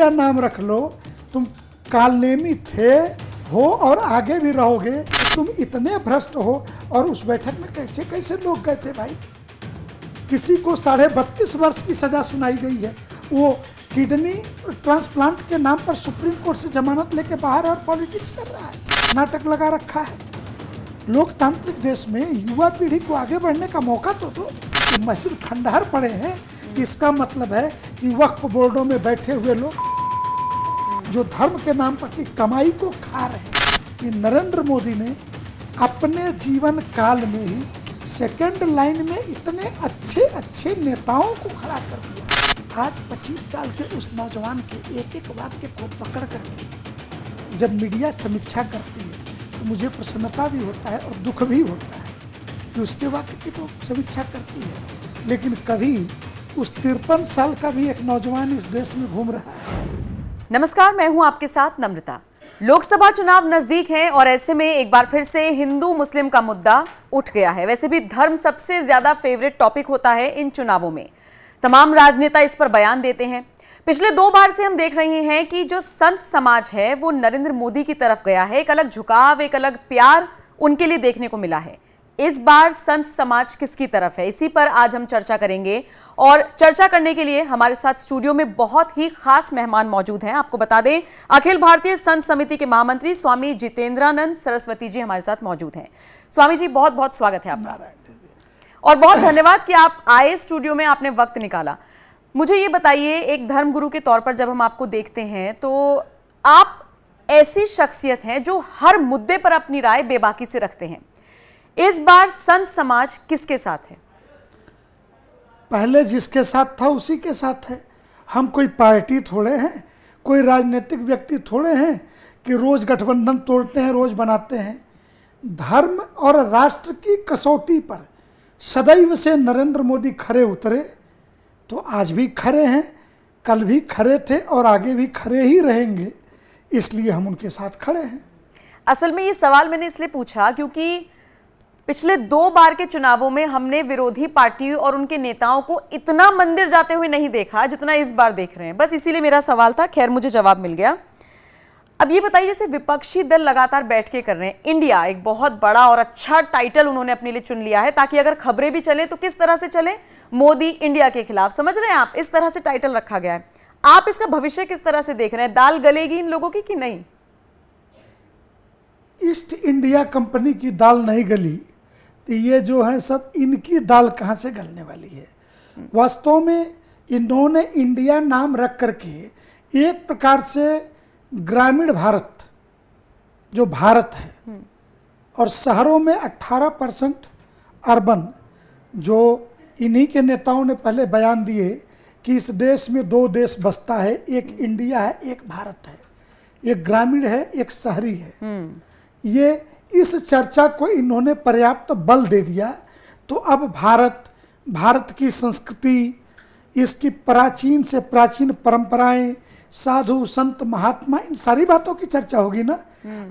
India नाम रख लो, तुम कालनेमी थे, हो और आगे भी रहोगे। तुम इतने भ्रष्ट हो। और उस बैठक में कैसे कैसे लोग गए थे भाई। किसी को 32.5 वर्ष की सजा सुनाई गई है। वो किडनी ट्रांसप्लांट के नाम पर सुप्रीम कोर्ट से जमानत लेके बाहर और पॉलिटिक्स कर रहा है, नाटक लगा रखा है। लोकतांत्रिक देश में युवा पीढ़ी को आगे बढ़ने का मौका तो दो। मस्जिद खंडहर पड़े हैं, इसका मतलब है कि वक्फ बोर्डों में बैठे हुए लोग जो धर्म के नाम पर की कमाई को खा रहे हैं। कि नरेंद्र मोदी ने अपने जीवन काल में ही सेकंड लाइन में इतने अच्छे अच्छे नेताओं को खड़ा कर दिया। आज 25 साल के उस नौजवान के एक एक वाक्य को पकड़ करके जब मीडिया समीक्षा करती है तो मुझे प्रसन्नता भी होता है और दुख भी होता है कि उसके वाक्य की तो समीक्षा करती है, लेकिन कभी उस 53 साल का भी एक नौजवान इस देश में घूम रहा है। नमस्कार, मैं हूं आपके साथ नम्रता। लोकसभा चुनाव नजदीक हैं और ऐसे में एक बार फिर से हिंदू मुस्लिम का मुद्दा उठ गया है। वैसे भी धर्म सबसे ज्यादा फेवरेट टॉपिक होता है इन चुनावों में। तमाम राजनेता इस पर बयान देते हैं। पिछले 2 बार से हम देख रहे हैं कि जो संत समाज है वो नरेंद्र मोदी की तरफ गया है। एक अलग झुकाव, एक अलग प्यार उनके लिए देखने को मिला है। इस बार संत समाज किसकी तरफ है, इसी पर आज हम चर्चा करेंगे। और चर्चा करने के लिए हमारे साथ स्टूडियो में बहुत ही खास मेहमान मौजूद हैं। आपको बता दें, अखिल भारतीय संत समिति के महामंत्री स्वामी जितेंद्रानंद सरस्वती जी हमारे साथ मौजूद हैं। स्वामी जी, बहुत बहुत स्वागत है आपका और बहुत धन्यवाद कि आप आए स्टूडियो में, आपने वक्त निकाला। मुझे ये बताइए, एक धर्मगुरु के तौर पर जब हम आपको देखते हैं तो आप ऐसी शख्सियत हैं जो हर मुद्दे पर अपनी राय बेबाकी से रखते हैं। इस बार संत समाज किसके साथ है? पहले जिसके साथ था उसी के साथ है। हम कोई पार्टी थोड़े हैं, कोई राजनीतिक व्यक्ति थोड़े हैं कि रोज गठबंधन तोड़ते हैं, रोज बनाते हैं। धर्म और राष्ट्र की कसौटी पर सदैव से नरेंद्र मोदी खरे उतरे, तो आज भी खरे हैं, कल भी खरे थे और आगे भी खरे ही रहेंगे। इसलिए हम उनके साथ खड़े हैं। असल में ये सवाल मैंने इसलिए पूछा क्योंकि पिछले 2 बार के चुनावों में हमने विरोधी पार्टी और उनके नेताओं को इतना मंदिर जाते हुए नहीं देखा जितना इस बार देख रहे हैं। बस इसीलिए मेरा सवाल था। खैर, मुझे जवाब मिल गया। अब ये बताइए, जैसे विपक्षी दल लगातार बैठ के कर रहे हैं, इंडिया एक बहुत बड़ा और अच्छा टाइटल उन्होंने अपने लिए चुन लिया है ताकि अगर खबरें भी चले तो किस तरह से चले, मोदी इंडिया के खिलाफ। समझ रहे हैं आप, इस तरह से टाइटल रखा गया है। आप इसका भविष्य किस तरह से देख रहे हैं? दाल गलेगी इन लोगों की कि नहीं? ईस्ट इंडिया कंपनी की दाल नहीं गली तो ये जो है सब इनकी दाल कहाँ से गलने वाली है। वास्तव में इन्होंने इंडिया नाम रख करके एक प्रकार से ग्रामीण भारत जो भारत है और शहरों में 18% अर्बन, जो इन्हीं के नेताओं ने पहले बयान दिए कि इस देश में 2 देश बसता है, एक इंडिया है, एक भारत है, एक ग्रामीण है, एक शहरी है। ये इस चर्चा को इन्होंने पर्याप्त बल दे दिया। तो अब भारत की संस्कृति, इसकी प्राचीन से प्राचीन परंपराएं, साधु संत महात्मा, इन सारी बातों की चर्चा होगी ना।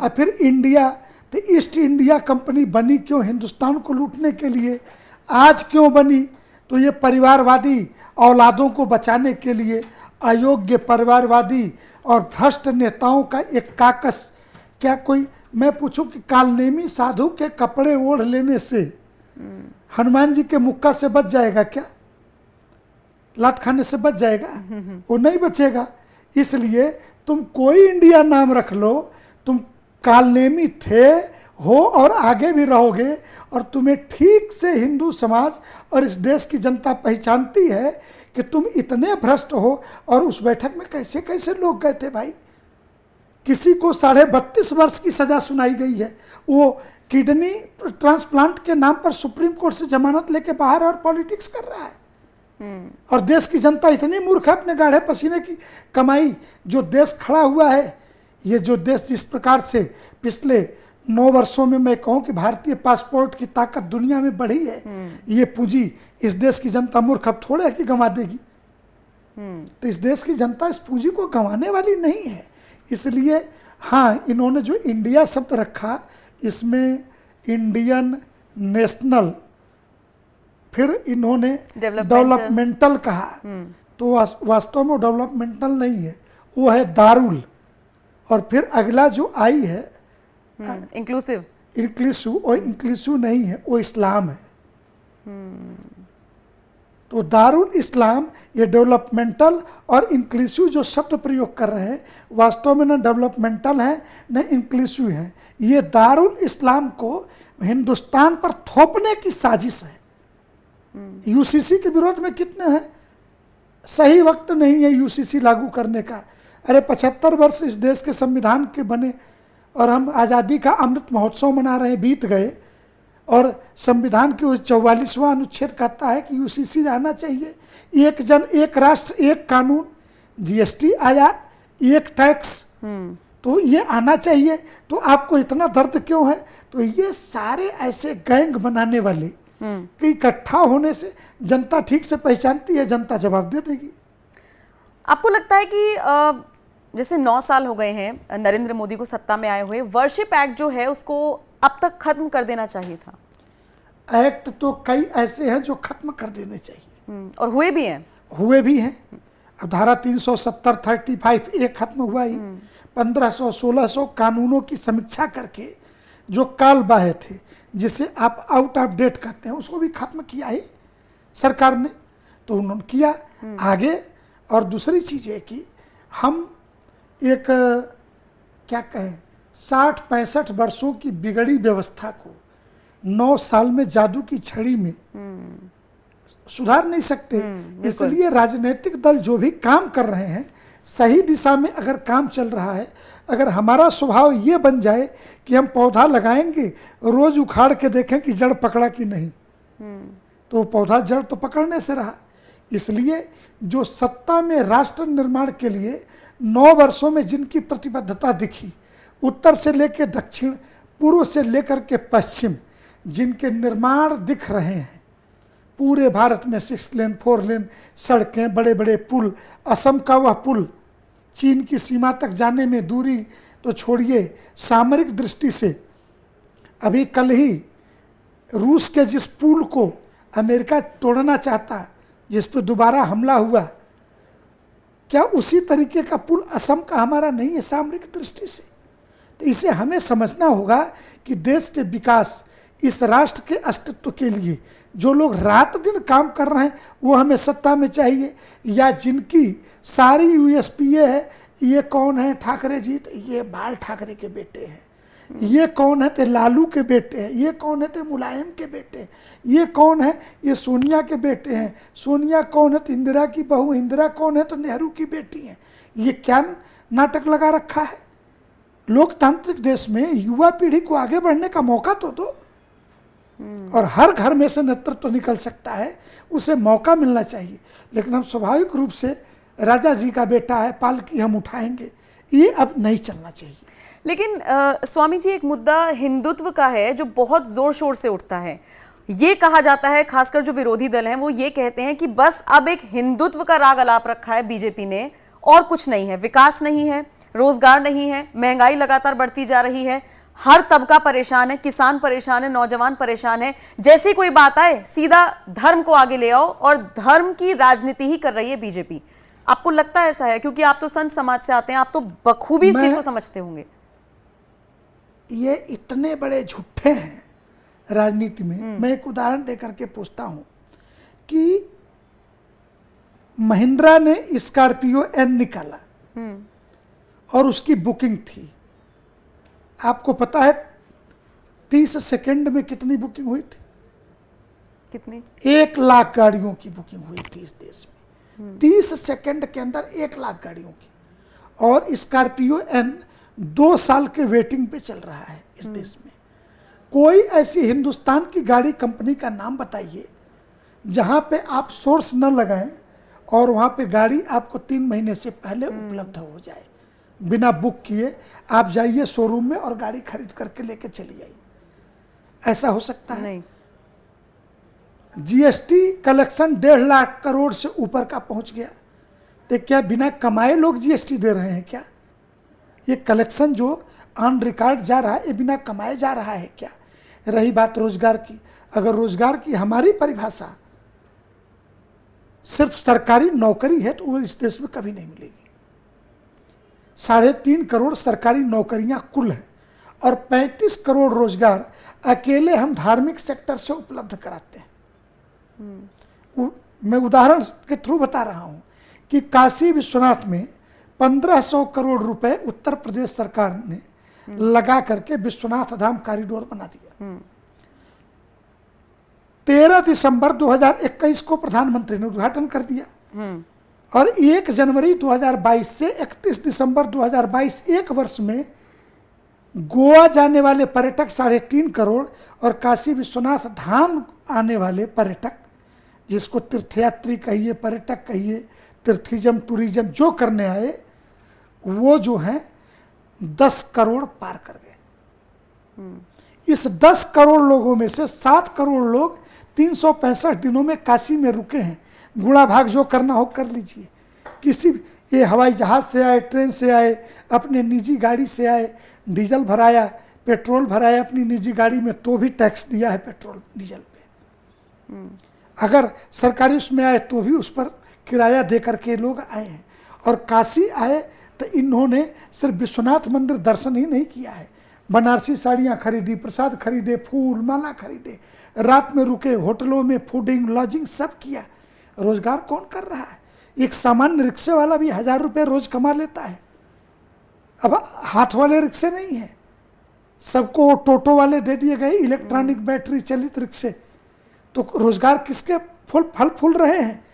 और फिर इंडिया, तो ईस्ट इंडिया कंपनी बनी क्यों? हिंदुस्तान को लूटने के लिए। आज क्यों बनी? तो ये परिवारवादी औलादों को बचाने के लिए अयोग्य परिवारवादी और भ्रष्ट नेताओं का एक काकस। क्या कोई, मैं पूछूं कि कालनेमी साधु के कपड़े ओढ़ लेने से हनुमान जी के मुक्का से बच जाएगा क्या? लात खाने से बच जाएगा? वो नहीं बचेगा। इसलिए तुम कोई इंडिया नाम रख लो, तुम कालनेमी थे, हो और आगे भी रहोगे। और तुम्हें ठीक से हिंदू समाज और इस देश की जनता पहचानती है कि तुम इतने भ्रष्ट हो। और उस बैठक में कैसे कैसे लोग गए थे भाई। किसी को 32.5 वर्ष की सजा सुनाई गई है। वो किडनी ट्रांसप्लांट के नाम पर सुप्रीम कोर्ट से जमानत लेके बाहर और पॉलिटिक्स कर रहा है। और देश की जनता इतनी मूर्ख है, अपने गाढ़े पसीने की कमाई जो देश खड़ा हुआ है। ये जो देश जिस प्रकार से पिछले 9 वर्षों में मैं कहूँ कि भारतीय पासपोर्ट की ताकत दुनिया में बढ़ी है, ये पूंजी इस देश की जनता मूर्ख अब थोड़े है कि गंवा देगी। तो इस देश की जनता इस पूंजी को गंवाने वाली नहीं है। इसलिए हाँ, इन्होंने जो इंडिया शब्द रखा, इसमें इंडियन नेशनल, फिर इन्होंने डेवलपमेंटल कहा। तो वास्तव में डेवलपमेंटल नहीं है, वो है दारुल, और फिर अगला जो आई है इंक्लूसिव। इंक्लूसिव, और इंक्लूसिव नहीं है, वो इस्लाम है। तो दारुल इस्लाम, ये डेवलपमेंटल और इंक्लूसिव जो शब्द प्रयोग कर रहे हैं, वास्तव में न डेवलपमेंटल है न इंक्लूसिव है। ये दारुल इस्लाम को हिंदुस्तान पर थोपने की साजिश है। यूसीसी के विरोध में कितने हैं? सही वक्त नहीं है यूसीसी लागू करने का। अरे 75 वर्ष इस देश के संविधान के बने और हम आज़ादी का अमृत महोत्सव मना रहे हैं, बीत गए, और संविधान के उस 44वां अनुच्छेद कहता है कि यूसीसी आना चाहिए। एक जन एक राष्ट्र एक कानून, जीएसटी आया, एक टैक्स, तो ये आना चाहिए। तो आपको इतना दर्द क्यों है? तो ये सारे ऐसे गैंग बनाने वाले कि इकट्ठा होने से जनता ठीक से पहचानती है, जनता जवाब दे देगी। आपको लगता है कि जैसे 9 साल हो गए हैं नरेंद्र मोदी को सत्ता में आए हुए, वर्शिप एक्ट जो है उसको अब तक खत्म कर देना चाहिए था? एक्ट तो कई ऐसे हैं जो खत्म कर देने चाहिए, और हुए भी हैं। हुए भी हैं। अब धारा 370, 35 एक खत्म हुआ ही। 1500, 1600 कानूनों की समीक्षा करके जो काल बाह्य थे, जिसे आप आउट ऑफ डेट कहते हैं, उसको भी खत्म किया है सरकार ने। तो उन्होंने किया आगे। और दूसरी चीज़ है कि हम एक क्या कहें, 60-65 वर्षों की बिगड़ी व्यवस्था को 9 साल में जादू की छड़ी में सुधार नहीं सकते। इसलिए राजनीतिक दल जो भी काम कर रहे हैं, सही दिशा में अगर काम चल रहा है, अगर हमारा स्वभाव ये बन जाए कि हम पौधा लगाएंगे, रोज उखाड़ के देखें कि जड़ पकड़ा कि नहीं, तो पौधा जड़ तो पकड़ने से रहा। इसलिए जो सत्ता में राष्ट्र निर्माण के लिए 9 वर्षों में जिनकी प्रतिबद्धता दिखी, उत्तर से लेकर दक्षिण, पूर्व से लेकर के पश्चिम, जिनके निर्माण दिख रहे हैं पूरे भारत में, 6 लेन 4 लेन सड़कें, बड़े बड़े पुल, असम का वह पुल चीन की सीमा तक जाने में दूरी तो छोड़िए, सामरिक दृष्टि से अभी कल ही रूस के जिस पुल को अमेरिका तोड़ना चाहता, जिस पर दोबारा हमला हुआ, क्या उसी तरीके का पुल असम का हमारा नहीं है सामरिक दृष्टि से? तो इसे हमें समझना होगा कि देश के विकास, इस राष्ट्र के अस्तित्व के लिए जो लोग रात दिन काम कर रहे हैं, वो हमें सत्ता में चाहिए, या जिनकी सारी यूएसपी है। ये कौन है? ठाकरे जी, तो ये बाल ठाकरे के बेटे हैं। ये कौन है? तो लालू के बेटे हैं। ये कौन है? तो मुलायम के बेटे हैं। ये कौन है? ये सोनिया के बेटे हैं। सोनिया कौन है? तो इंदिरा की बहू। इंदिरा कौन है? तो नेहरू की बेटी हैं। ये क्या नाटक लगा रखा है? लोकतांत्रिक देश में युवा पीढ़ी को आगे बढ़ने का मौका तो दो, और हर घर में से नेतृत्व निकल सकता है, उसे मौका मिलना चाहिए। लेकिन हम स्वाभाविक रूप से राजा जी का बेटा है, पालकी हम उठाएंगे, ये अब नहीं चलना चाहिए। लेकिन स्वामी जी, एक मुद्दा हिंदुत्व का है जो बहुत जोर शोर से उठता है। ये कहा जाता है, खासकर जो विरोधी दल हैं वो ये कहते हैं कि बस अब एक हिंदुत्व का राग अलाप रखा है बीजेपी ने, और कुछ नहीं है, विकास नहीं है, रोजगार नहीं है, महंगाई लगातार बढ़ती जा रही है, हर तबका परेशान है, किसान परेशान है, नौजवान परेशान है। जैसी कोई बात आए सीधा धर्म को आगे ले आओ, और धर्म की राजनीति ही कर रही है बीजेपी। आपको लगता है ऐसा है? क्योंकि आप तो संत समाज से आते हैं, आप तो बखूबी इस चीज को समझते होंगे। ये इतने बड़े झूठे हैं राजनीति में। मैं एक उदाहरण देकर के पूछता हूं कि महिंद्रा ने स्कॉर्पियो एन निकाला और उसकी बुकिंग थी, आपको पता है 30 सेकंड में कितनी बुकिंग हुई थी? कितनी? 1 लाख गाड़ियों की बुकिंग हुई थी इस देश में। 30 सेकंड के अंदर 1 लाख गाड़ियों की। और स्कॉर्पियो एन 2 साल के वेटिंग पे चल रहा है इस देश में। कोई ऐसी हिंदुस्तान की गाड़ी कंपनी का नाम बताइए जहां पे आप सोर्स न लगाएं और वहां पे गाड़ी आपको 3 महीने से पहले उपलब्ध हो जाए, बिना बुक किए आप जाइए शोरूम में और गाड़ी खरीद करके लेके चली आइए। ऐसा हो सकता है? नहीं। जीएसटी कलेक्शन 1.5 लाख करोड़ से ऊपर का पहुंच गया, तो क्या बिना कमाए लोग जीएसटी दे रहे हैं क्या? ये कलेक्शन जो ऑन रिकॉर्ड जा रहा है, ये बिना कमाए जा रहा है क्या? रही बात रोजगार की, अगर रोजगार की हमारी परिभाषा सिर्फ सरकारी नौकरी है तो वो इस देश में कभी नहीं मिलेगी। 3.5 करोड़ सरकारी नौकरियां कुल हैं और 35 करोड़ रोजगार अकेले हम धार्मिक सेक्टर से उपलब्ध कराते हैं। मैं उदाहरण के थ्रू बता रहा हूं कि काशी विश्वनाथ में 1500 करोड़ रुपए उत्तर प्रदेश सरकार ने लगा करके विश्वनाथ धाम कॉरिडोर बना दिया। 13 दिसंबर 2021 को प्रधानमंत्री ने उद्घाटन कर दिया और 1 जनवरी 2022 से 31 दिसंबर 2022 एक वर्ष में गोवा जाने वाले पर्यटक 3.5 करोड़ और काशी विश्वनाथ धाम आने वाले पर्यटक, जिसको तीर्थयात्री कहिए, पर्यटक कहिए, तीर्थिज्म टूरिज्म जो करने आए, वो जो हैं 10 करोड़ पार कर गए। इस 10 करोड़ लोगों में से 7 करोड़ लोग 365 दिनों में काशी में रुके हैं। गुणा भाग जो करना हो कर लीजिए। किसी ये हवाई जहाज से आए, ट्रेन से आए, अपने निजी गाड़ी से आए, डीजल भराया, पेट्रोल भराया अपनी निजी गाड़ी में, तो भी टैक्स दिया है पेट्रोल डीजल पे। अगर सरकारी उसमें आए तो भी उस पर किराया दे करके लोग आए हैं। और काशी आए तो इन्होंने सिर्फ विश्वनाथ मंदिर दर्शन ही नहीं किया है, बनारसी साड़ियाँ खरीदी, प्रसाद खरीदे, फूल माला खरीदे, रात में रुके, होटलों में फूडिंग लॉजिंग सब किया। रोजगार कौन कर रहा है? एक सामान्य रिक्शे वाला भी 1000 रुपये रोज कमा लेता है। अब हाथ वाले रिक्शे नहीं है, सबको टोटो वाले दे दिए गए, इलेक्ट्रॉनिक बैटरी चलित रिक्शे। तो रोजगार किसके फल फूल रहे हैं?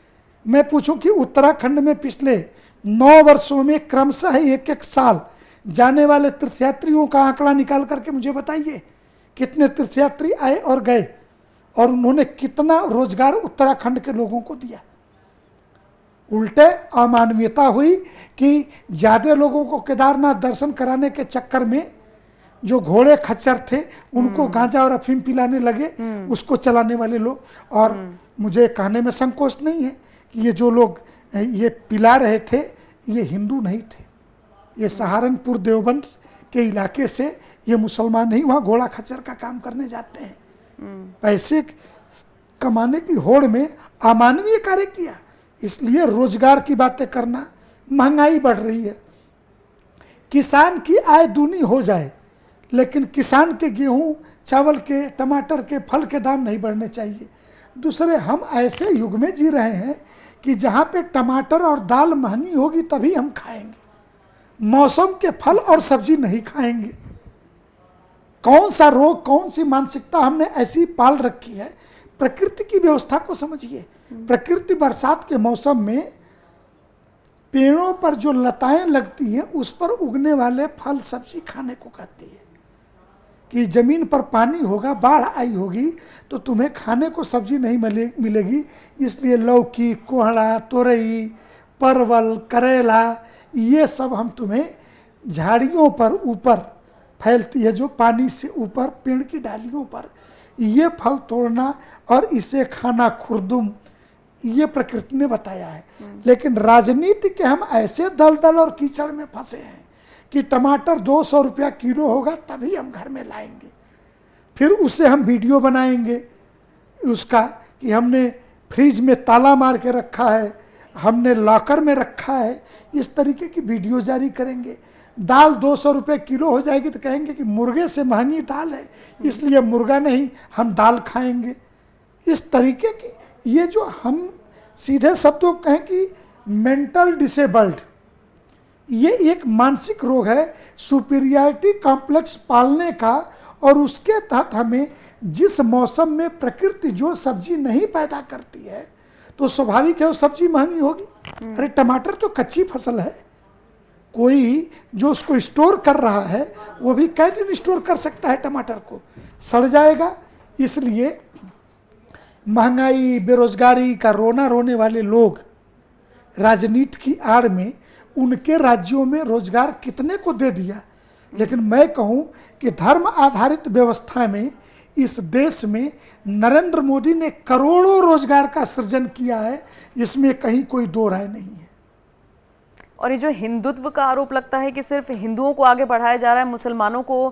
मैं पूछूं कि उत्तराखंड में पिछले 9 वर्षों में क्रमशः 1-1 साल जाने वाले तीर्थयात्रियों का आंकड़ा निकाल करके मुझे बताइए, कितने तीर्थयात्री आए और गए और उन्होंने कितना रोजगार उत्तराखंड के लोगों को दिया। उल्टे अमानवीयता हुई कि ज़्यादा लोगों को केदारनाथ दर्शन कराने के चक्कर में जो घोड़े खच्चर थे उनको गांजा और अफीम पिलाने लगे, उसको चलाने वाले लोग। और मुझे कहने में संकोच नहीं है कि ये जो लोग ये पिला रहे थे ये हिंदू नहीं थे, ये सहारनपुर देवबंद के इलाके से ये मुसलमान नहीं, वहाँ घोड़ा खच्चर का काम करने जाते हैं। पैसे कमाने की होड़ में अमानवीय कार्य किया। इसलिए रोजगार की बातें करना, महंगाई बढ़ रही है, किसान की आय दूनी हो जाए, लेकिन किसान के गेहूं, चावल के, टमाटर के, फल के दाम नहीं बढ़ने चाहिए। दूसरे, हम ऐसे युग में जी रहे हैं कि जहाँ पे टमाटर और दाल महंगी होगी तभी हम खाएंगे, मौसम के फल और सब्जी नहीं खाएंगे। कौन सा रोग, कौन सी मानसिकता हमने ऐसी पाल रखी है? प्रकृति की व्यवस्था को समझिए। प्रकृति बरसात के मौसम में पेड़ों पर जो लताएं लगती हैं उस पर उगने वाले फल सब्जी खाने को कहती है कि जमीन पर पानी होगा, बाढ़ आई होगी तो तुम्हें खाने को सब्जी नहीं मिलेगी। इसलिए लौकी, कोहड़ा, तोरई, परवल, करेला, ये सब हम तुम्हें झाड़ियों पर ऊपर फैलती है, जो पानी से ऊपर पेड़ की डालियों पर, ये फल तोड़ना और इसे खाना खुर्दुम, ये प्रकृति ने बताया है। लेकिन राजनीति के हम ऐसे दलदल और कीचड़ में फंसे हैं कि टमाटर 200 रुपया किलो होगा तभी हम घर में लाएंगे, फिर उससे हम वीडियो बनाएंगे उसका कि हमने फ्रिज में ताला मार के रखा है, हमने लॉकर में रखा है, इस तरीके की वीडियो जारी करेंगे। दाल 200 रुपये किलो हो जाएगी तो कहेंगे कि मुर्गे से महंगी दाल है, इसलिए मुर्गा नहीं हम दाल खाएंगे। इस तरीके की, ये जो हम सीधे शब्दों कहें कि मेंटल डिसेबल्ड, ये एक मानसिक रोग है, सुपीरियरिटी कॉम्प्लेक्स पालने का। और उसके तहत हमें जिस मौसम में प्रकृति जो सब्जी नहीं पैदा करती है तो स्वाभाविक है वो सब्जी महंगी होगी। अरे टमाटर तो कच्ची फसल है, कोई जो उसको स्टोर कर रहा है वो भी कई दिन स्टोर कर सकता है, टमाटर को सड़ जाएगा। इसलिए महंगाई, बेरोजगारी का रोना रोने वाले लोग राजनीति की आड़ में उनके राज्यों में रोजगार कितने को दे दिया। लेकिन मैं कहूं कि धर्म आधारित व्यवस्था में इस देश में नरेंद्र मोदी ने करोड़ों रोजगार का सृजन किया है, इसमें कहीं कोई दो राय नहीं है। और ये जो हिंदुत्व का आरोप लगता है कि सिर्फ हिंदुओं को आगे बढ़ाया जा रहा है, मुसलमानों को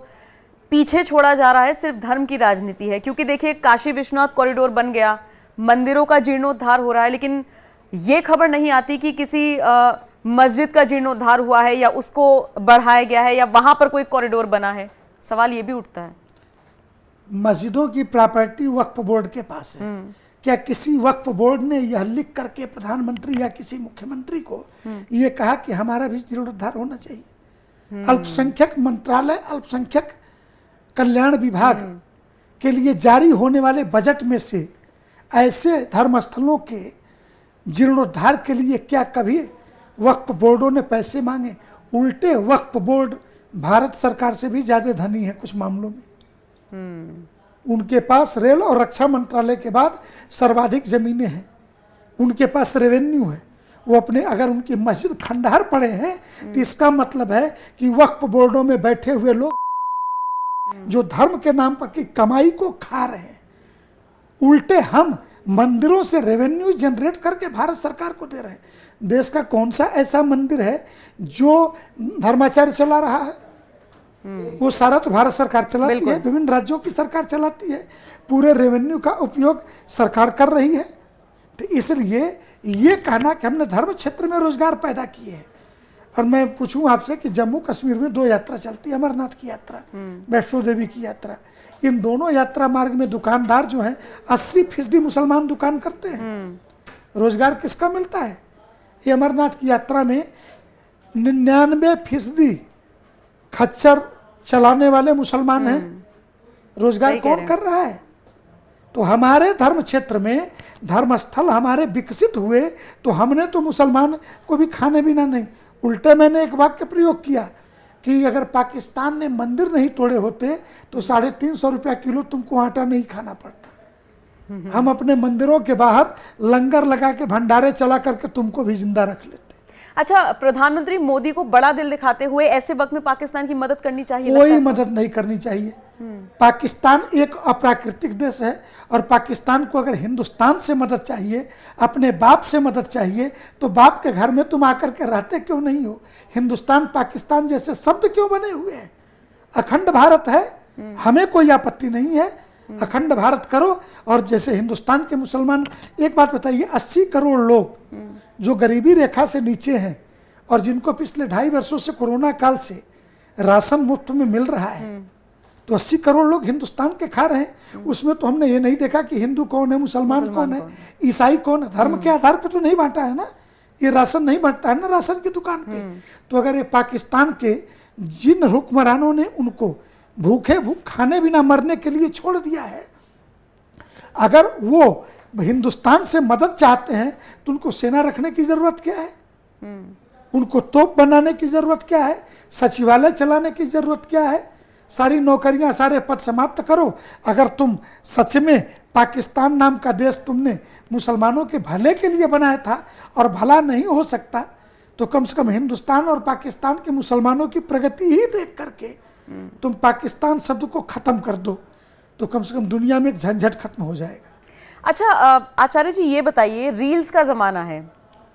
पीछे छोड़ा जा रहा है, सिर्फ धर्म की राजनीति है। क्योंकि देखिए काशी विश्वनाथ कॉरिडोर बन गया, मंदिरों का जीर्णोद्धार हो रहा है, लेकिन ये खबर नहीं आती कि किसी मस्जिद का जीर्णोद्धार हुआ है या उसको बढ़ाया गया है या वहां पर कोई कॉरिडोर बना है? सवाल ये भी उठता है। मस्जिदों की प्रॉपर्टी वक्फ बोर्ड के पास है। क्या किसी वक्फ बोर्ड ने यह लिख करके प्रधानमंत्री या किसी मुख्यमंत्री को यह कहा कि हमारा भी जीर्णोद्धार होना चाहिए? अल्पसंख्यक मंत्रालय, अल्पसंख्यक कल्याण विभाग के लिए जारी होने वाले बजट में से ऐसे धर्मस्थलों के जीर्णोद्धार के लिए क्या कभी वक्फ बोर्डों ने पैसे मांगे? उल्टे वक्फ बोर्ड भारत सरकार से भी ज्यादा धनी है कुछ मामलों में। उनके पास रेल और रक्षा मंत्रालय के बाद सर्वाधिक जमीनें हैं, उनके पास रेवेन्यू है। वो अपने, अगर उनकी मस्जिद खंडहर पड़े हैं तो इसका मतलब है कि वक्फ बोर्डों में बैठे हुए लोग जो धर्म के नाम पर की कमाई को खा रहे हैं। उल्टे हम मंदिरों से रेवेन्यू जनरेट करके भारत सरकार को दे रहे हैं। देश का कौन सा ऐसा मंदिर है जो धर्माचार्य चला रहा है? वो सारा तो भारत सरकार चलाती है, विभिन्न राज्यों की सरकार चलाती है, पूरे रेवेन्यू का उपयोग सरकार कर रही है। तो इसलिए ये कहना कि हमने धर्म क्षेत्र में रोजगार पैदा किए हैं। और मैं पूछूं आपसे कि जम्मू कश्मीर में 2 यात्रा चलती है, अमरनाथ की यात्रा, वैष्णो देवी की यात्रा। इन दोनों यात्रा मार्ग में दुकानदार जो हैं 80% मुसलमान दुकान करते हैं। रोजगार किसका मिलता है? ये अमरनाथ की यात्रा में 99% खच्चर चलाने वाले मुसलमान हैं। रोजगार कौन कर रहा है? तो हमारे धर्म क्षेत्र में धर्मस्थल हमारे विकसित हुए तो हमने तो मुसलमान को भी खाने बिना नहीं। उल्टे मैंने एक वाक्य प्रयोग किया कि अगर पाकिस्तान ने मंदिर नहीं तोड़े होते तो 350 रुपया किलो तुमको आटा नहीं खाना पड़ता। हम अपने मंदिरों के बाहर लंगर लगा के भंडारे चला करके तुमको भी जिंदा रख लेते। अच्छा, प्रधानमंत्री मोदी को बड़ा दिल दिखाते हुए ऐसे वक्त में पाकिस्तान की मदद करनी चाहिए? कोई मदद नहीं करनी चाहिए। पाकिस्तान एक अप्राकृतिक देश है और पाकिस्तान को अगर हिंदुस्तान से मदद चाहिए, अपने बाप से मदद चाहिए, तो बाप के घर में तुम आकर के रहते क्यों नहीं हो? हिंदुस्तान पाकिस्तान जैसे शब्द क्यों बने हुए हैं? अखंड भारत है, हमें कोई आपत्ति नहीं है, अखंड भारत करो। और जैसे हिंदुस्तान के मुसलमान, एक बात बताइए, 80 करोड़ लोग जो गरीबी रेखा से नीचे हैं और जिनको पिछले 2.5 वर्षों से कोरोना काल से राशन मुफ्त में मिल रहा है, तो 80 करोड़ लोग हिंदुस्तान के खा रहे हैं। उसमें तो हमने ये नहीं देखा कि हिंदू कौन है, मुसलमान कौन है, ईसाई कौन है। धर्म के आधार पर तो नहीं बांटा है ना, ये राशन नहीं बांटता है ना राशन की दुकान पे। तो अगर ये पाकिस्तान के जिन हुक्मरानों ने उनको भूखे खाने बिना मरने के लिए छोड़ दिया है, अगर वो हिंदुस्तान से मदद चाहते हैं तो उनको सेना रखने की जरूरत क्या है? उनको तोप बनाने की जरूरत क्या है? सचिवालय चलाने की जरूरत क्या है? सारी नौकरियां, सारे पद समाप्त करो। अगर तुम सच में पाकिस्तान नाम का देश तुमने मुसलमानों के भले के लिए बनाया था और भला नहीं हो सकता, तो कम से कम हिंदुस्तान और पाकिस्तान के मुसलमानों की प्रगति ही देख करके तुम पाकिस्तान शब्द को खत्म कर दो, तो कम से कम दुनिया में एक झंझट खत्म हो जाएगा। अच्छा आचार्य जी, ये बताइए, रील्स का ज़माना है,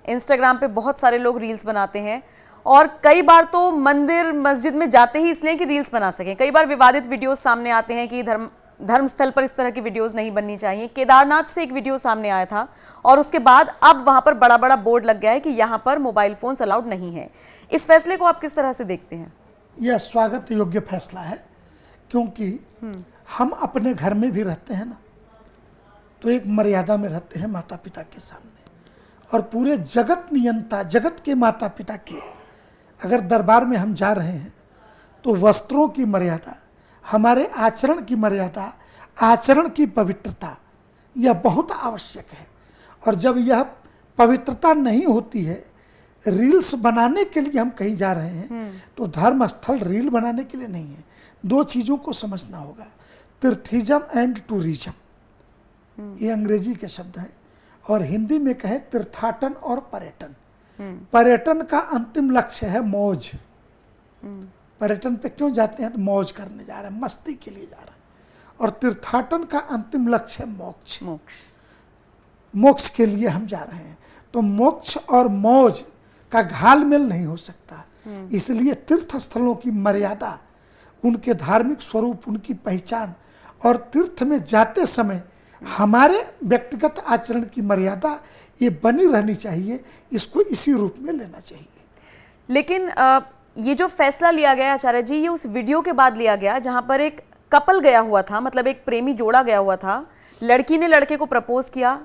इंस्टाग्राम पे बहुत सारे लोग रील्स बनाते हैं और कई बार तो मंदिर मस्जिद में जाते ही इसलिए कि रील्स बना सकें। कई बार विवादित वीडियोस सामने आते हैं कि धर्मस्थल पर इस तरह की वीडियोस नहीं बननी चाहिए। केदारनाथ से एक वीडियो सामने आया था और उसके बाद अब वहां पर बड़ा बड़ा बोर्ड लग गया है कि यहां पर मोबाइल फोन्स अलाउड नहीं है। इस फैसले को आप किस तरह से देखते हैं? यह स्वागत योग्य फैसला है, क्योंकि हम अपने घर में भी रहते हैं ना, तो एक मर्यादा में रहते हैं माता पिता के सामने, और पूरे जगत नियंता, जगत के माता पिता के अगर दरबार में हम जा रहे हैं तो वस्त्रों की मर्यादा, हमारे आचरण की मर्यादा, आचरण की पवित्रता, यह बहुत आवश्यक है। और जब यह पवित्रता नहीं होती है, रील्स बनाने के लिए हम कहीं जा रहे हैं, तो धर्म स्थल रील बनाने के लिए नहीं है। 2 चीज़ों को समझना होगा, तीर्थिज्म एंड टूरिज्म, ये अंग्रेजी के शब्द हैं, और हिंदी में कहें तीर्थाटन और पर्यटन। पर्यटन का अंतिम लक्ष्य है मौज। पर्यटन पे क्यों जाते हैं? तो मौज करने जा रहे हैं, मस्ती के लिए जा रहे हैं। और तीर्थाटन का अंतिम लक्ष्य है मोक्ष। मोक्ष के लिए हम जा रहे हैं, तो मोक्ष और मौज का घालमेल नहीं हो सकता। इसलिए तीर्थ स्थलों की मर्यादा, उनके धार्मिक स्वरूप, उनकी पहचान, और तीर्थ में जाते समय हमारे व्यक्तिगत आचरण की मर्यादा ये बनी रहनी चाहिए। इसको इसी रूप में लेना चाहिए। लेकिन ये जो फैसला लिया गया आचार्य जी, ये उस वीडियो के बाद लिया गया जहां पर एक कपल गया हुआ था, मतलब एक प्रेमी जोड़ा गया हुआ था, लड़की ने लड़के को प्रपोज किया,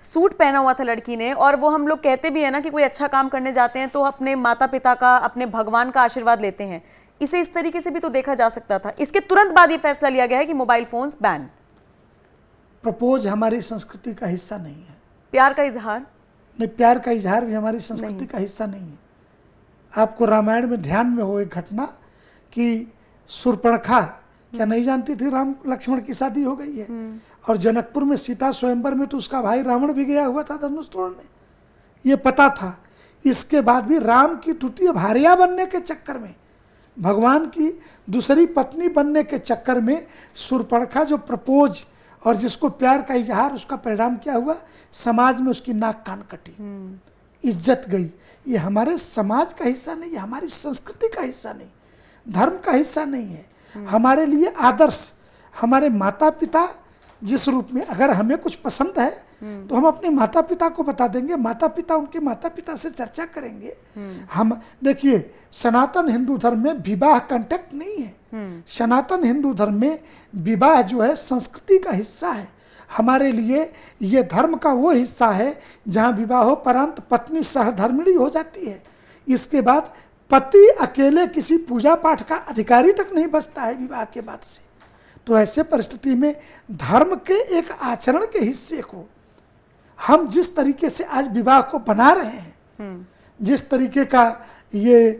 सूट पहना हुआ था लड़की ने, और वो हम लोग कहते भी है ना कि कोई अच्छा काम करने जाते हैं तो अपने माता पिता का, अपने भगवान का आशीर्वाद लेते हैं। इसे इस तरीके से भी तो देखा जा सकता था। इसके तुरंत बाद ये फैसला लिया गया है कि मोबाइल फोन्स बैन। प्रपोज हमारी संस्कृति का हिस्सा नहीं है। प्यार का इजहार नहीं, प्यार का इजहार भी हमारी संस्कृति का हिस्सा नहीं है। आपको रामायण में ध्यान में हो एक घटना कि शूर्पणखा क्या नहीं जानती थी राम लक्ष्मण की शादी हो गई है, और जनकपुर में सीता स्वयंवर में तो उसका भाई रावण भी गया हुआ था धनुष तोड़ने, ये पता था। इसके बाद भी राम की द्वितीय भार्या बनने के चक्कर में, भगवान की दूसरी पत्नी बनने के चक्कर में शूर्पणखा जो प्रपोज और जिसको प्यार का इजहार, उसका परिणाम क्या हुआ? समाज में उसकी नाक कान कटी, इज्जत गई। ये हमारे समाज का हिस्सा नहीं है, हमारी संस्कृति का हिस्सा नहीं, धर्म का हिस्सा नहीं है। हमारे लिए आदर्श, हमारे माता पिता जिस रूप में, अगर हमें कुछ पसंद है तो हम अपने माता पिता को बता देंगे, माता पिता उनके माता पिता से चर्चा करेंगे। हम देखिए, सनातन हिंदू धर्म में विवाह कॉन्टेक्ट नहीं है। सनातन हिंदू धर्म में विवाह जो है संस्कृति का हिस्सा है। हमारे लिए ये धर्म का वो हिस्सा है जहाँ विवाहोपरांत पत्नी सहधर्मिणी हो जाती है। इसके बाद पति अकेले किसी पूजा पाठ का अधिकारी तक नहीं बचता है विवाह के बाद से। तो ऐसे परिस्थिति में धर्म के एक आचरण के हिस्से को हम जिस तरीके से आज विवाह को बना रहे हैं, जिस तरीके का ये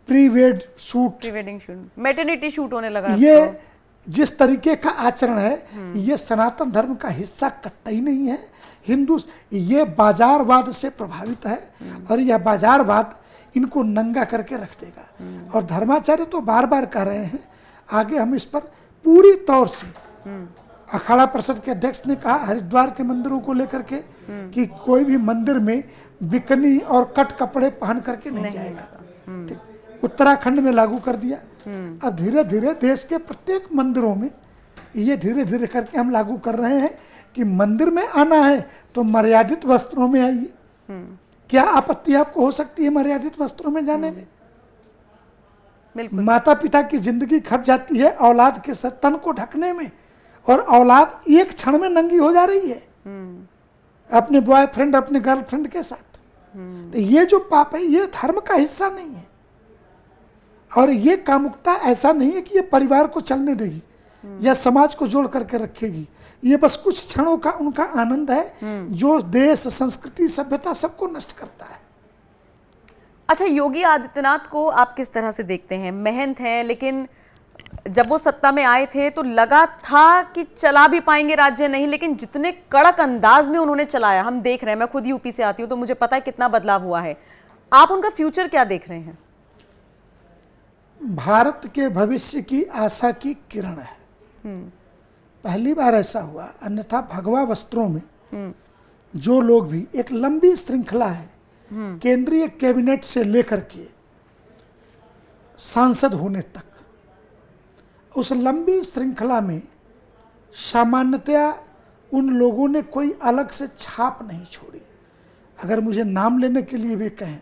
pre wedding shoot, maternity shoot होने लगा, ये जिस तरीके का आचरण है, ये सनातन धर्म का हिस्सा कतई नहीं है। हिंदू ये बाजारवाद से प्रभावित है, और यह बाजारवाद इनको नंगा करके रख देगा। और धर्माचार्य तो बार बार कह रहे हैं, आगे हम इस पर पूरी तौर से, अखाड़ा परिषद के अध्यक्ष ने कहा हरिद्वार के मंदिरों को लेकर के कि कोई भी मंदिर में बिकनी और कट कपड़े पहन करके नहीं जाएगा। ठीक, उत्तराखंड में लागू कर दिया। अब धीरे धीरे देश के प्रत्येक मंदिरों में ये धीरे धीरे करके हम लागू कर रहे हैं कि मंदिर में आना है तो मर्यादित वस्त्रों में आइए। क्या आपत्ति आपको हो सकती है मर्यादित वस्त्रों में जाने में? बिल्कुल। माता पिता की जिंदगी खप जाती है औलाद के तन को ढकने में, और औलाद एक क्षण में नंगी हो जा रही है अपने बॉयफ्रेंड, अपने गर्लफ्रेंड के साथ। तो ये जो पाप है, ये धर्म का हिस्सा नहीं है। और ये कामुकता ऐसा नहीं है कि ये परिवार को चलने देगी या समाज को जोड़ करके रखेगी। ये बस कुछ क्षणों का उनका आनंद है जो देश, संस्कृति, सभ्यता सबको नष्ट करता है। अच्छा, योगी आदित्यनाथ को आप किस तरह से देखते हैं? मेहनत है, लेकिन जब वो सत्ता में आए थे तो लगा था कि चला भी पाएंगे राज्य, नहीं, लेकिन जितने कड़क अंदाज में उन्होंने चलाया, हम देख रहे हैं। मैं खुद यूपी से आती हूँ तो मुझे पता है कितना बदलाव हुआ है। आप उनका फ्यूचर क्या देख रहे हैं? भारत के भविष्य की आशा की किरण है। पहली बार ऐसा हुआ, अन्यथा भगवा वस्त्रों में जो लोग भी, एक लंबी श्रृंखला है केंद्रीय कैबिनेट से लेकर के सांसद होने तक, उस लंबी श्रृंखला में सामान्यतया उन लोगों ने कोई अलग से छाप नहीं छोड़ी। अगर मुझे नाम लेने के लिए भी कहें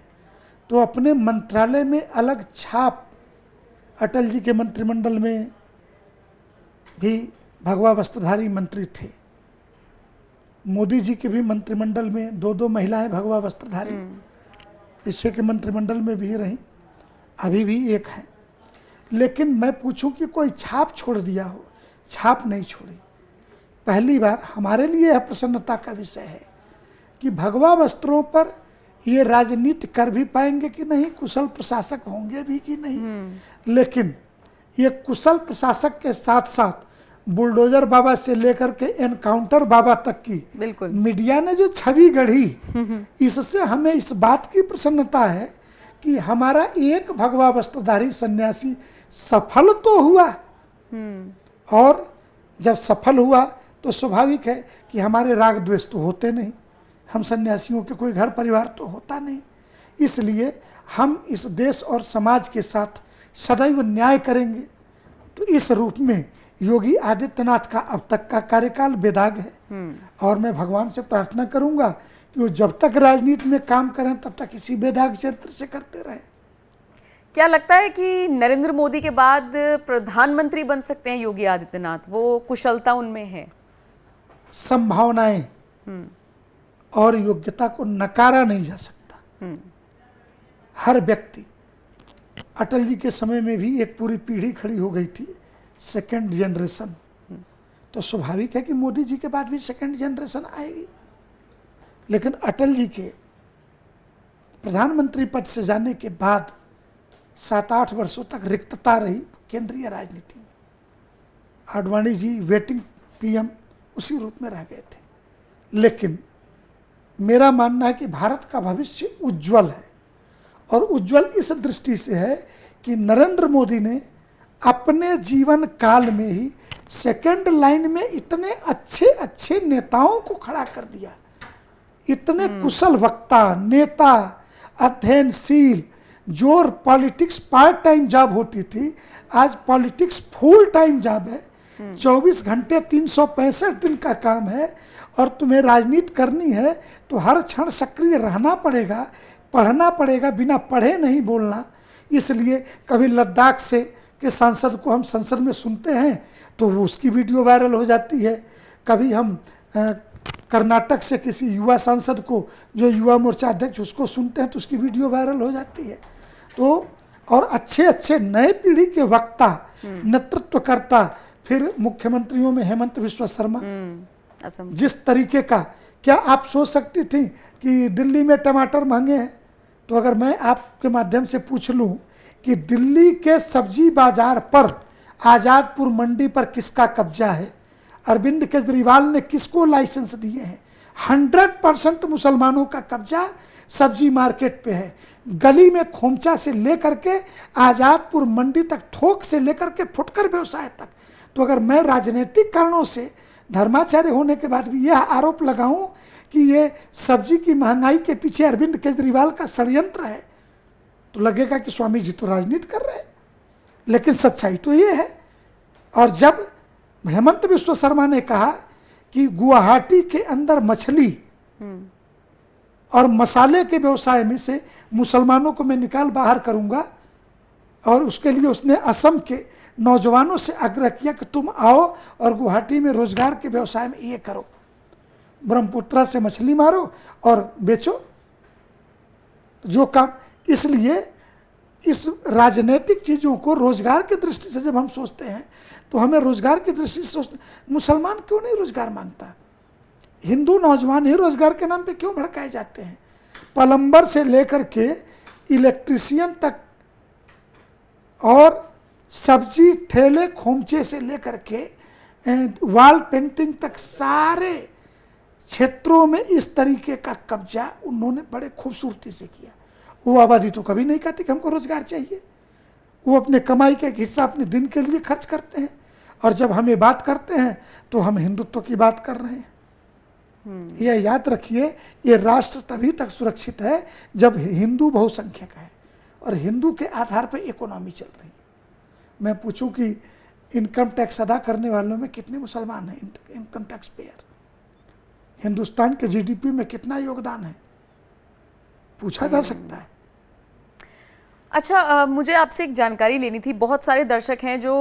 तो अपने मंत्रालय में अलग छाप, अटल जी के मंत्रिमंडल में भी भगवा वस्त्रधारी मंत्री थे, मोदी जी के भी मंत्रिमंडल में 2-2 महिलाएं भगवा वस्त्रधारी पीछे के मंत्रिमंडल में भी रहीं, अभी भी एक है। लेकिन मैं पूछूं कि कोई छाप छोड़ दिया हो, छाप नहीं छोड़ी। पहली बार हमारे लिए यह प्रसन्नता का विषय है कि भगवा वस्त्रों पर ये राजनीति कर भी पाएंगे कि नहीं, कुशल प्रशासक होंगे भी कि नहीं। लेकिन ये कुशल प्रशासक के साथ साथ बुलडोजर बाबा से लेकर के एनकाउंटर बाबा तक की बिल्कुल मीडिया ने जो छवि गढ़ी, इससे हमें इस बात की प्रसन्नता है कि हमारा एक भगवा वस्त्रधारी सन्यासी सफल तो हुआ। और जब सफल हुआ तो स्वाभाविक है कि हमारे राग द्वेष तो होते नहीं, हम सन्यासियों के कोई घर परिवार तो होता नहीं। इसलिए हम इस देश और समाज के साथ सदैव न्याय करेंगे। तो इस रूप में योगी आदित्यनाथ का अब तक का कार्यकाल बेदाग है। और मैं भगवान से प्रार्थना करूंगा कि वो जब तक राजनीति में काम करें तब तक इसी बेदाग चरित्र से करते रहें। क्या लगता है कि नरेंद्र मोदी के बाद प्रधानमंत्री बन सकते हैं योगी आदित्यनाथ? वो कुशलता उनमें है? संभावनाएं और योग्यता को नकारा नहीं जा सकता। हर व्यक्ति, अटल जी के समय में भी एक पूरी पीढ़ी खड़ी हो गई थी, सेकंड जनरेशन, तो स्वाभाविक है कि मोदी जी के बाद भी सेकंड जनरेशन आएगी। लेकिन अटल जी के प्रधानमंत्री पद से जाने के बाद 7-8 वर्षों तक रिक्तता रही केंद्रीय राजनीति में। आडवाणी जी वेटिंग पीएम उसी रूप में रह गए थे। लेकिन मेरा मानना है कि भारत का भविष्य उज्जवल है, और उज्जवल इस दृष्टि से है कि नरेंद्र मोदी ने अपने जीवन काल में ही सेकंड लाइन में इतने अच्छे अच्छे नेताओं को खड़ा कर दिया, इतने कुशल वक्ता, नेता, अध्ययनशील। जो पॉलिटिक्स पार्ट टाइम जॉब होती थी, आज पॉलिटिक्स फुल टाइम जॉब है। 24 घंटे 365 दिन का काम है, और तुम्हें राजनीति करनी है तो हर क्षण सक्रिय रहना पड़ेगा, पढ़ना पड़ेगा, बिना पढ़े नहीं बोलना। इसलिए कभी लद्दाख से के सांसद को हम संसद में सुनते हैं तो वो उसकी वीडियो वायरल हो जाती है। कभी हम कर्नाटक से किसी युवा सांसद को, जो युवा मोर्चा अध्यक्ष, उसको सुनते हैं तो उसकी वीडियो वायरल हो जाती है। तो और अच्छे अच्छे नए पीढ़ी के वक्ता, नेतृत्वकर्ता, फिर मुख्यमंत्रियों में हेमंत बिस्वा शर्मा, जिस तरीके का, क्या आप सोच सकती थी कि दिल्ली में टमाटर महंगे हैं? तो अगर मैं आपके माध्यम से पूछ लूं कि दिल्ली के सब्जी बाजार पर, आज़ादपुर मंडी पर किसका कब्जा है, अरविंद केजरीवाल ने किसको लाइसेंस दिए हैं? 100% मुसलमानों का कब्जा सब्जी मार्केट पे है। गली में खोमचा से लेकर के आज़ादपुर मंडी तक, थोक से लेकर के फुटकर व्यवसाय तक। तो अगर मैं राजनीतिक कारणों से धर्माचार्य होने के बाद भी यह आरोप लगाऊं कि ये सब्जी की महंगाई के पीछे अरविंद केजरीवाल का षड्यंत्र है, तो लगेगा कि स्वामी जी तो राजनीति कर रहे हैं। लेकिन सच्चाई तो ये है। और जब हेमंत बिस्वा शर्मा ने कहा कि गुवाहाटी के अंदर मछली और मसाले के व्यवसाय में से मुसलमानों को मैं निकाल बाहर करूंगा, और उसके लिए उसने असम के नौजवानों से आग्रह किया कि तुम आओ और गुवाहाटी में रोजगार के व्यवसाय में ये करो, ब्रह्मपुत्रा से मछली मारो और बेचो जो काम। इसलिए इस राजनीतिक चीज़ों को रोजगार की दृष्टि से जब हम सोचते हैं तो हमें रोजगार की दृष्टि से सोचते, मुसलमान क्यों नहीं रोजगार मांगता? हिंदू नौजवान ही रोजगार के नाम पे क्यों भड़काए जाते हैं? प्लम्बर से लेकर के इलेक्ट्रीशियन तक, और सब्जी ठेले खोमचे से लेकर के वॉल पेंटिंग तक, सारे क्षेत्रों में इस तरीके का कब्जा उन्होंने बड़े खूबसूरती से किया। वो आबादी तो कभी नहीं कहती कि हमको रोजगार चाहिए। वो अपने कमाई का एक हिस्सा अपने दिन के लिए खर्च करते हैं, और जब हमें बात करते हैं तो हम हिंदुत्व की बात कर रहे हैं। यह याद रखिए, ये राष्ट्र तभी तक सुरक्षित है जब हिंदू बहुसंख्यक है और हिंदू के आधार पर इकोनॉमी चल रही है। मैं पूछूं कि इनकम टैक्स अदा करने वालों में कितने मुसलमान हैं? इनकम टैक्स पेयर हिंदुस्तान के जीडीपी में कितना योगदान है? पूछा जा सकता है। अच्छा, मुझे आपसे एक जानकारी लेनी थी। बहुत सारे दर्शक हैं जो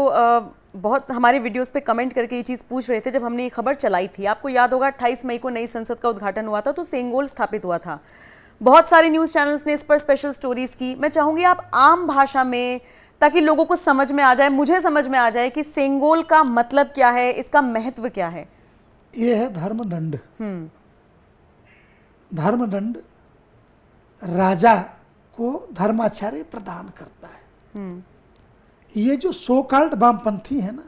बहुत हमारे वीडियोस पे कमेंट करके ये चीज़ पूछ रहे थे। जब हमने ये खबर चलाई थी, आपको याद होगा 28 मई को नई संसद का उद्घाटन हुआ था, तो सेंगोल स्थापित हुआ था। बहुत सारे न्यूज़ चैनल्स ने इस पर स्पेशल स्टोरीज की। मैं चाहूँगी आप आम भाषा में, ताकि लोगों को समझ में आ जाए, मुझे समझ में आ जाए कि सेंगोल का मतलब क्या है, इसका महत्व क्या है। ये है धर्मदंड। धर्मदंड राजा को धर्माचार्य प्रदान करता है। ये जो सो कॉल्ड वामपंथी है ना,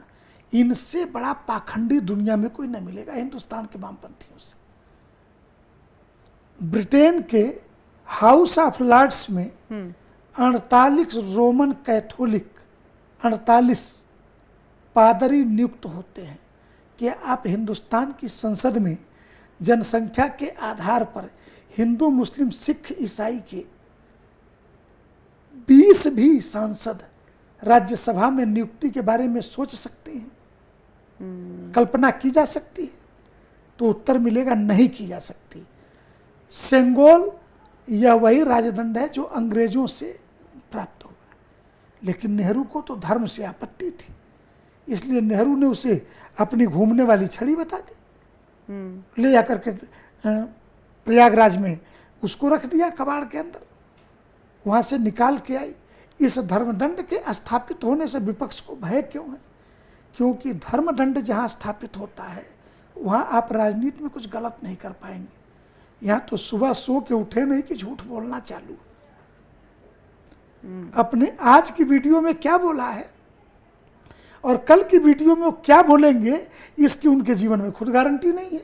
इनसे बड़ा पाखंडी दुनिया में कोई नहीं मिलेगा हिंदुस्तान के वामपंथियों से। ब्रिटेन के हाउस ऑफ लॉर्ड्स में 48 रोमन कैथोलिक 48 पादरी नियुक्त होते हैं कि आप हिंदुस्तान की संसद में जनसंख्या के आधार पर हिंदू, मुस्लिम, सिख, ईसाई के 20 भी सांसद राज्यसभा में नियुक्ति के बारे में सोच सकते हैं? कल्पना की जा सकती है? तो उत्तर मिलेगा नहीं की जा सकती। सेंगोल यह वही राजदंड है जो अंग्रेजों से प्राप्त हुआ। लेकिन नेहरू को तो धर्म से आपत्ति थी, इसलिए नेहरू ने उसे अपनी घूमने वाली छड़ी बता दी, ले जाकर के प्रयागराज में उसको रख दिया कबाड़ के अंदर, वहाँ से निकाल के आई। इस धर्मदंड के स्थापित होने से विपक्ष को भय क्यों है? क्योंकि धर्मदंड जहाँ स्थापित होता है वहाँ आप राजनीति में कुछ गलत नहीं कर पाएंगे। यहाँ तो सुबह सो के उठे नहीं कि झूठ बोलना चालू। अपने आज की वीडियो में क्या बोला है और कल की वीडियो में वो क्या बोलेंगे, इसकी उनके जीवन में खुद गारंटी नहीं है।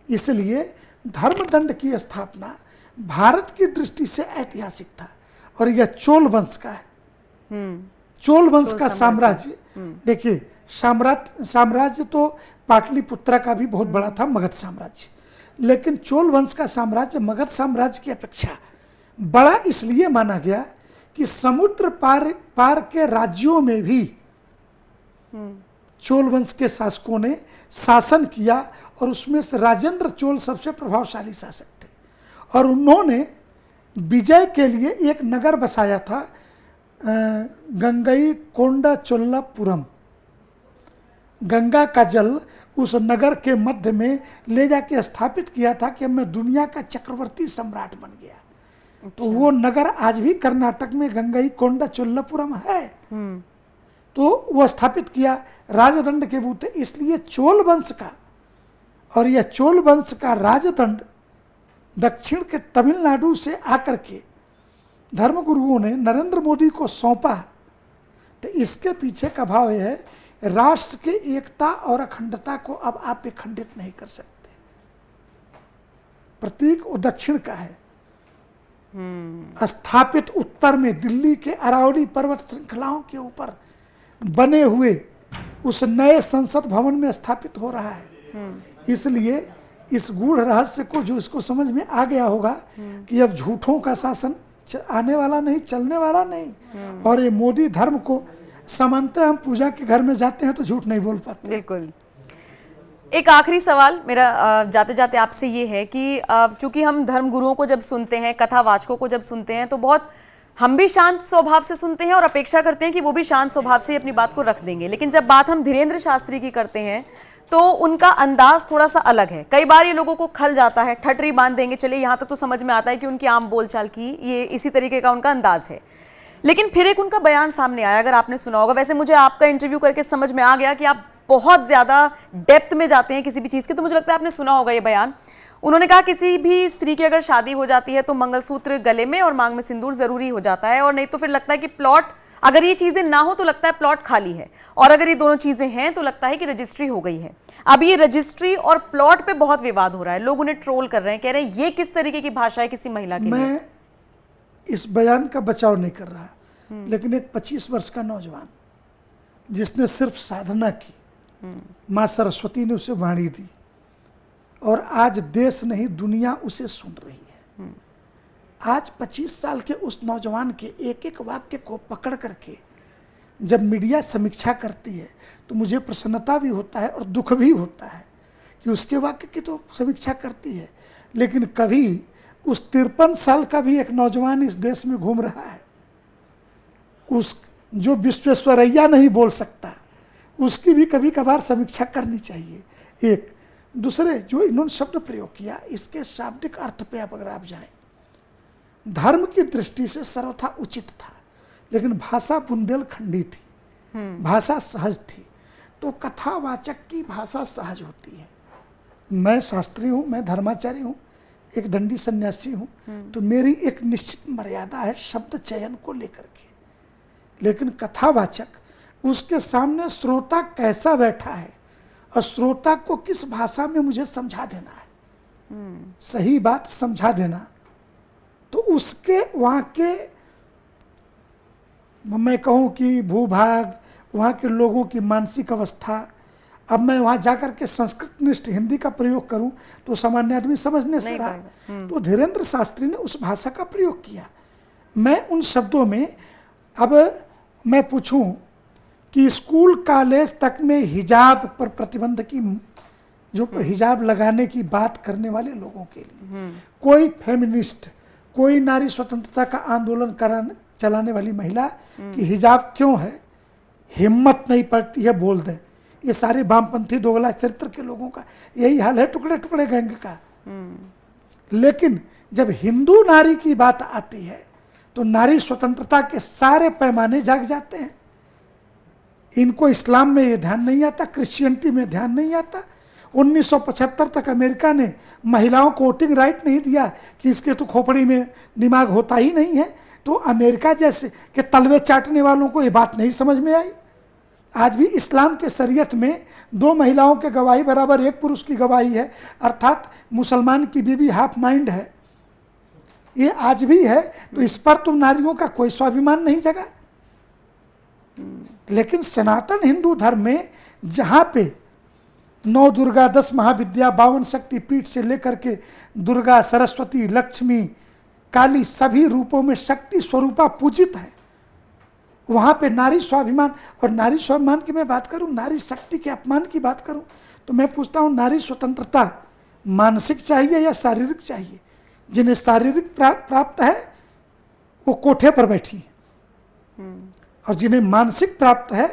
इसलिए धर्मदंड की स्थापना भारत की दृष्टि से ऐतिहासिक था और यह चोल वंश का है। चोल वंश का साम्राज्य, देखिए साम्राज्य तो पाटलिपुत्रा का भी बहुत बड़ा था, मगध साम्राज्य, लेकिन चोल वंश का साम्राज्य मगध साम्राज्य की अपेक्षा बड़ा इसलिए माना गया कि समुद्र पार के राज्यों में भी चोल वंश के शासकों ने शासन किया और उसमें से राजेंद्र चोल सबसे प्रभावशाली शासक थे और उन्होंने विजय के लिए एक नगर बसाया था गंगई कोंडा चोल्लापुरम। गंगा का जल उस नगर के मध्य में ले जाके स्थापित किया था कि मैं दुनिया का चक्रवर्ती सम्राट बन गया। तो वो नगर आज भी कर्नाटक में गंगई कोंडा चोल्लापुरम है। तो वो स्थापित किया राजदंड के बूते। इसलिए चोल वंश का, और यह चोल वंश का राजदंड दक्षिण के तमिलनाडु से आकर के धर्मगुरुओं ने नरेंद्र मोदी को सौंपा। तो इसके पीछे का भाव यह है, राष्ट्र के एकता और अखंडता को अब आप खंडित नहीं कर सकते। प्रतीक वो दक्षिण का है। स्थापित उत्तर में दिल्ली के अरावली पर्वत श्रृंखलाओं के ऊपर बने हुए उस नए संसद भवन में स्थापित हो रहा है। इसलिए इस गूढ़ रहस्य को जो इसको समझ में आ गया होगा कि अब झूठों का शासन आने वाला नहीं, चलने वाला नहीं। और ये मोदी धर्म को समानता, हम पूजा के घर में जाते हैं तो झूठ नहीं बोल पाते। बिल्कुल। एक आखिरी सवाल मेरा जाते जाते आपसे ये है कि चूंकि हम धर्म गुरुओं को जब सुनते हैं, कथावाचकों को जब सुनते हैं, तो बहुत हम भी शांत स्वभाव से सुनते हैं और अपेक्षा करते हैं कि वो भी शांत स्वभाव से अपनी बात को रख देंगे। लेकिन जब बात हम धीरेन्द्र शास्त्री की करते हैं तो उनका अंदाज थोड़ा सा अलग है। कई बार ये लोगों को खल जाता है, ठटरी बांध देंगे। चलिए यहाँ तक तो समझ में आता है कि उनकी आम बोलचाल की ये इसी तरीके का उनका अंदाज है। लेकिन फिर एक उनका बयान सामने आया, अगर आपने सुना होगा। वैसे मुझे आपका इंटरव्यू करके समझ में आ गया कि आप बहुत ज्यादा डेप्थ में जाते हैं किसी भी चीज के, तो मुझे लगता है आपने सुना होगा ये बयान। उन्होंने कहा किसी भी स्त्री की अगर शादी हो जाती है तो मंगलसूत्र गले में और मांग में सिंदूर जरूरी हो जाता है, और नहीं तो फिर लगता है कि प्लॉट, अगर ये चीजें ना हो तो लगता है प्लॉट खाली है, और अगर ये दोनों चीजें हैं तो लगता है कि रजिस्ट्री हो गई है। अब ये रजिस्ट्री और प्लॉट पे बहुत विवाद हो रहा है, लोग उन्हें ट्रोल कर रहे हैं, कह रहे हैं ये किस तरीके की भाषा है किसी महिला के लिए। मैं इस बयान का बचाव नहीं कर रहा, लेकिन एक 25 वर्ष का नौजवान जिसने सिर्फ साधना की, माँ सरस्वती ने उसे वाणी दी और आज देश नहीं दुनिया उसे सुन रही है। आज 25 साल के उस नौजवान के एक एक वाक्य को पकड़ करके जब मीडिया समीक्षा करती है तो मुझे प्रसन्नता भी होता है और दुख भी होता है कि उसके वाक्य की तो समीक्षा करती है, लेकिन कभी उस 53 साल का भी एक नौजवान इस देश में घूम रहा है, उस जो विश्वेश्वरैया नहीं बोल सकता, उसकी भी कभी कभार समीक्षा करनी चाहिए। एक दूसरे जो इन्होंने शब्द प्रयोग किया, इसके शाब्दिक अर्थ पे अगर आप जाएं, धर्म की दृष्टि से सर्वथा उचित था, लेकिन भाषा बुंदेलखंडी थी, भाषा सहज थी। तो कथावाचक की भाषा सहज होती है। मैं शास्त्री हूँ, मैं धर्माचार्य हूँ, एक दंडी सन्यासी हूँ, तो मेरी एक निश्चित मर्यादा है शब्द चयन को लेकर के। लेकिन कथावाचक, उसके सामने श्रोता कैसा बैठा है और श्रोता को किस भाषा में मुझे समझा देना है, सही बात समझा देना, तो उसके वहाँ के, मैं कहूँ कि भूभाग, वहाँ के लोगों की मानसिक अवस्था, अब मैं वहाँ जाकर के संस्कृत निष्ठ हिंदी का प्रयोग करूँ तो सामान्य आदमी समझने से रहा। तो धीरेन्द्र शास्त्री ने उस भाषा का प्रयोग किया। मैं उन शब्दों में, अब मैं पूछूं कि स्कूल कॉलेज तक में हिजाब पर प्रतिबंध की, जो हिजाब लगाने की बात करने वाले लोगों के लिए, कोई फेमिनिस्ट, कोई नारी स्वतंत्रता का आंदोलन चलाने वाली महिला कि हिजाब क्यों है, हिम्मत नहीं पड़ती है बोल दें। ये सारे वामपंथी दोगला चरित्र के लोगों का यही हाल है, टुकड़े टुकड़े गैंग का। लेकिन जब हिंदू नारी की बात आती है तो नारी स्वतंत्रता के सारे पैमाने जाग जाते हैं। इनको इस्लाम में ये ध्यान नहीं आता, क्रिश्चियनिटी में ध्यान नहीं आता। 1975 तक अमेरिका ने महिलाओं को वोटिंग राइट नहीं दिया कि इसके तो खोपड़ी में दिमाग होता ही नहीं है। तो अमेरिका जैसे के तलवे चाटने वालों को ये बात नहीं समझ में आई। आज भी इस्लाम के शरीयत में 2 महिलाओं के गवाही बराबर 1 पुरुष की गवाही है, अर्थात मुसलमान की बीवी हाफ माइंड है। ये आज भी है। तो इस पर तो नारियों का कोई स्वाभिमान नहीं जगा। लेकिन सनातन हिंदू धर्म में जहाँ पे 9 दुर्गा, 10 महाविद्या, 52 शक्ति पीठ से लेकर के दुर्गा, सरस्वती, लक्ष्मी, काली सभी रूपों में शक्ति स्वरूपा पूजित है, वहाँ पे नारी स्वाभिमान। और नारी स्वाभिमान की मैं बात करूँ, नारी शक्ति के अपमान की बात करूँ, तो मैं पूछता हूँ नारी स्वतंत्रता मानसिक चाहिए या शारीरिक चाहिए? जिन्हें शारीरिक प्राप्त है वो कोठे पर बैठी है, और जिन्हें मानसिक प्राप्त है,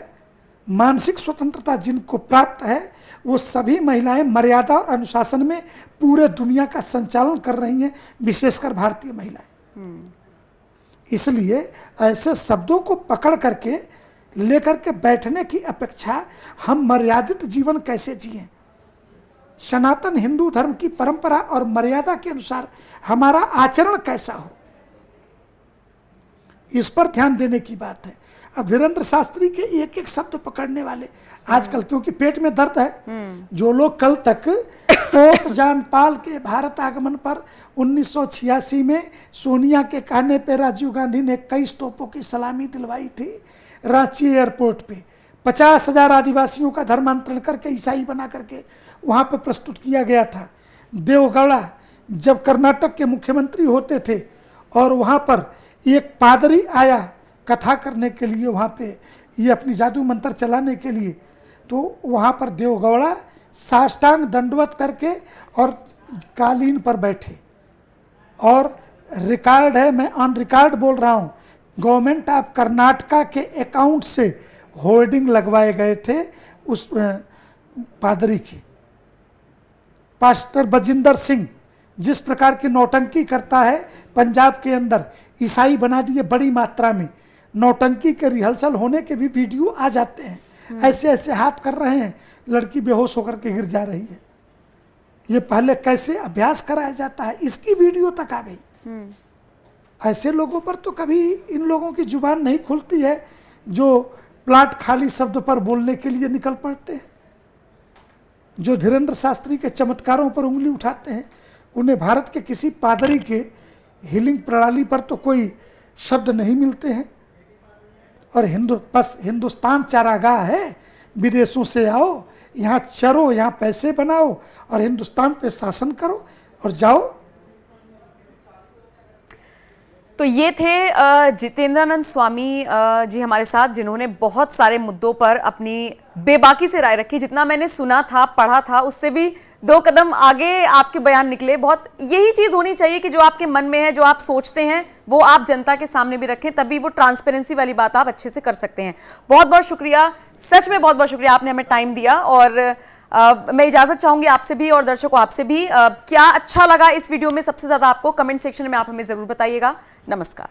मानसिक स्वतंत्रता जिनको प्राप्त है, वो सभी महिलाएं मर्यादा और अनुशासन में पूरे दुनिया का संचालन कर रही हैं, विशेषकर भारतीय महिलाएं। इसलिए ऐसे शब्दों को पकड़ करके लेकर के बैठने की अपेक्षा हम मर्यादित जीवन कैसे जिएं, सनातन हिंदू धर्म की परंपरा और मर्यादा के अनुसार हमारा आचरण कैसा हो, इस पर ध्यान देने की बात है। अब धीरेन्द्र शास्त्री के एक एक शब्द पकड़ने वाले आजकल, क्योंकि पेट में दर्द है। जो लोग कल तक पोप जॉन पॉल के भारत आगमन पर 1986 में सोनिया के कहने पे राजीव गांधी ने 21 तोपों की सलामी दिलवाई थी रांची एयरपोर्ट पे, 50,000 आदिवासियों का धर्मांतरण करके ईसाई बना करके वहाँ पे प्रस्तुत किया गया था। देवगौड़ा जब कर्नाटक के मुख्यमंत्री होते थे और वहाँ पर एक पादरी आया कथा करने के लिए, वहाँ पे ये अपनी जादू मंत्र चलाने के लिए, तो वहाँ पर देवगौड़ा साष्टांग दंडवत करके और कालीन पर बैठे। और रिकॉर्ड है, मैं ऑन रिकॉर्ड बोल रहा हूँ, गवर्नमेंट ऑफ कर्नाटका के अकाउंट से होर्डिंग लगवाए गए थे उस पादरी की। पास्टर बजिंदर सिंह जिस प्रकार की नौटंकी करता है, पंजाब के अंदर ईसाई बना दिए बड़ी मात्रा में, नौटंकी के रिहर्सल होने के भी वीडियो आ जाते हैं। ऐसे ऐसे हाथ कर रहे हैं, लड़की बेहोश होकर के गिर जा रही है। ये पहले कैसे अभ्यास कराया जाता है, इसकी वीडियो तक आ गई। ऐसे लोगों पर तो कभी इन लोगों की जुबान नहीं खुलती है जो प्लाट खाली शब्द पर बोलने के लिए निकल पड़ते हैं, जो धीरेन्द्र शास्त्री के चमत्कारों पर उंगली उठाते हैं। उन्हें भारत के किसी पादरी के हीलिंग प्रणाली पर तो कोई शब्द नहीं मिलते हैं। और बस हिंदुस्तान चारागाह है, विदेशों से आओ, यहाँ चरो, यहाँ पैसे बनाओ और हिंदुस्तान पे शासन करो और जाओ। तो ये थे जितेंद्रानंद स्वामी जी हमारे साथ, जिन्होंने बहुत सारे मुद्दों पर अपनी बेबाकी से राय रखी। जितना मैंने सुना था, पढ़ा था, उससे भी 2 कदम आगे आपके बयान निकले। बहुत यही चीज होनी चाहिए कि जो आपके मन में है, जो आप सोचते हैं, वो आप जनता के सामने भी रखें, तभी वो ट्रांसपेरेंसी वाली बात आप अच्छे से कर सकते हैं। बहुत बहुत शुक्रिया, सच में बहुत बहुत शुक्रिया, आपने हमें टाइम दिया। और मैं इजाजत चाहूंगी आपसे भी और दर्शकों आपसे भी। क्या अच्छा लगा इस वीडियो में सबसे ज्यादा आपको, कमेंट सेक्शन में आप हमें जरूर बताइएगा। नमस्कार।